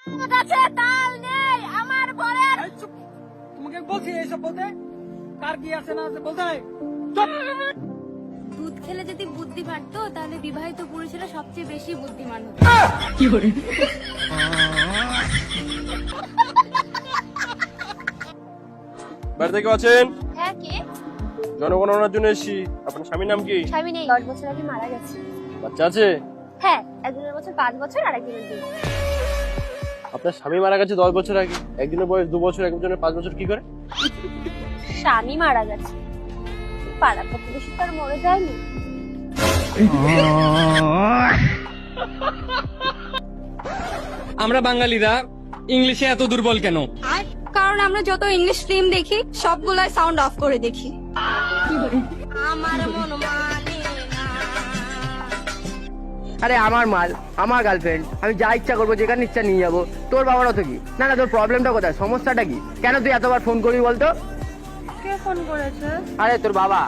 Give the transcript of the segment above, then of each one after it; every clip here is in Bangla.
তাল নেই আমার বরের। তোমাকে বলছি এইসব বলতে, কার কি আছে না আছে বলতে নাই। চুপ। দুধ খেলে যদি বুদ্ধি বাড়তো তাহলে বিবাহিত পুরুষেরা সবচেয়ে বেশি বুদ্ধিমান হতো। কি করে? বাড়িতে কেউ আছেন? হ্যাঁ, কে? জনগণনার জন্য এসেছি। আপনার স্বামীর নাম কি? স্বামী নেই, 10 বছর আগে মারা গেছে। বাচ্চা আছে? হ্যাঁ, একজনের বছর 5 বছর আর একজনের 2। আপনার স্বামী মারা গেছে 10 বছর আগে, একদিনের বয়স 2 বছর, একজনের 5 বছর, কি করে? স্বামী মারা গেছে, পাড়া প্রতিবেশী তো আর মরে যায়নি। আমরা বাঙালিরা ইংলিশে এত দুর্বল কেন? কারণ আমরা যত ইংলিশ ফিল্ম দেখি সবগুলাই সাউন্ড অফ করে দেখি। আমার মন মানে না। আরে আমার মাল, আমার গার্লফ্রেন্ড, আমি যা ইচ্ছা করবো, যেখানে ইচ্ছা নিয়ে যাবো। তোর বাবার অত কি? না না, তোর প্রবলেমটা কোথায়, সমস্যাটা কি? কেন তুই এতবার ফোন করবি বলতো? কে ফোন করেছে? আরে তোর বাবা।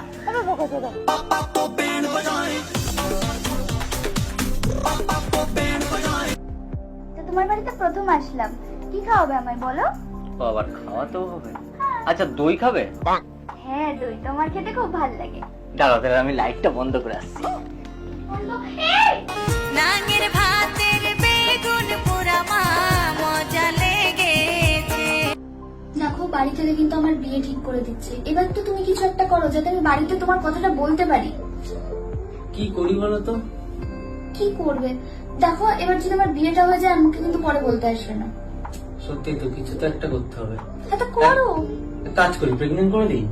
তোমার বাড়িতে প্রথম আসলাম, কি খাওয়াবে আমায় বলো? আবার খাওয়াতেও হবে? আচ্ছা দই খাবে? হ্যাঁ, দই তো আমার খেতে খুব ভালো লাগে। দাঁড়াও তাহলে আমি লাইটটা বন্ধ করে আসছি। নাঙের ভাতের বেগুন পোড়া মা মজা লেগেছে। দেখো, বাড়ি থেকে কিন্তু আমার বিয়ে ঠিক করে দিচ্ছে। এবার তো তুমি কিছু একটা করো যাতে আমি বাড়িতে তোমার কথাটা বলতে পারি। কি করি বলো তো? কি করবে? দেখো, এবার যদি আমার বিয়েটা হয়ে যায় আমাকে কিন্তু পরে বলতে আসবে না। সত্যি তো, কিছু তো একটা করতে হবে। হ্যাঁ, তো করো। এক কাজ করি, প্রেগনেন্ট করে দিই।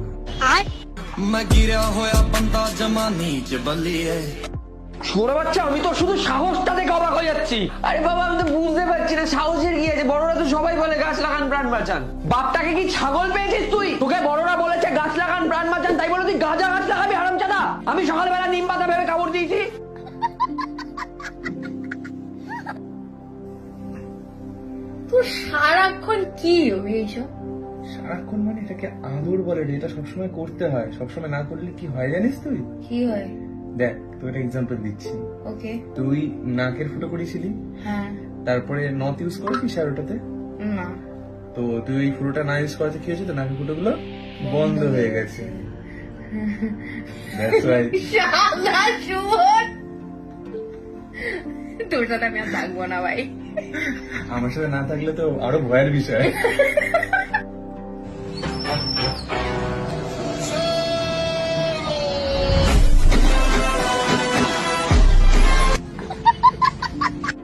ছোট বাচ্চা, আমি তো শুধু সাহসটা দেখে অবাক হয়ে যাচ্ছি। আরে বাবা, আমি তো বুঝতে পারছি না সাহসের কি আছে। বড়রা তো সবাই বলে গাছ লাগান প্রাণ বাঁচান। বাপটাকে কি ছাগল পেয়েছিস তুই? তোকে বড়রা বলেছে গাছ লাগান প্রাণ বাঁচান, তাই বলে তুই গাঁজা গাছ লাগাবি হারামজাদা? আমি সকালবেলা নিম পাতা ভেবে কামড় দিয়েছি। তোর সারাক্ষণ কি এইসব? সারাক্ষণ মানে এটাকে আদর বলে রে, এটা সবসময় করতে হয়। সবসময় না করলে কি হয় জানিস তুই? কি হয়? দেখ, তোর একটা এক্সাম্পল দিচ্ছি। ওকে। তুই নাকের ফুটো করেছিলি, হ্যাঁ। তারপরে নথ ইউজ করেছিস আর ওটাতে। না। তো তুই ওই ফুটোটা না ইউজ করাতে কি হয়েছে, তো নাকের ফুটোগুলো বন্ধ হয়ে গেছে। That's why. শালা শুয়োর! তোর সাথে আমি আর থাকবো না ভাই। আমার সাথে না থাকলে তো আরো ভয়ের বিষয়।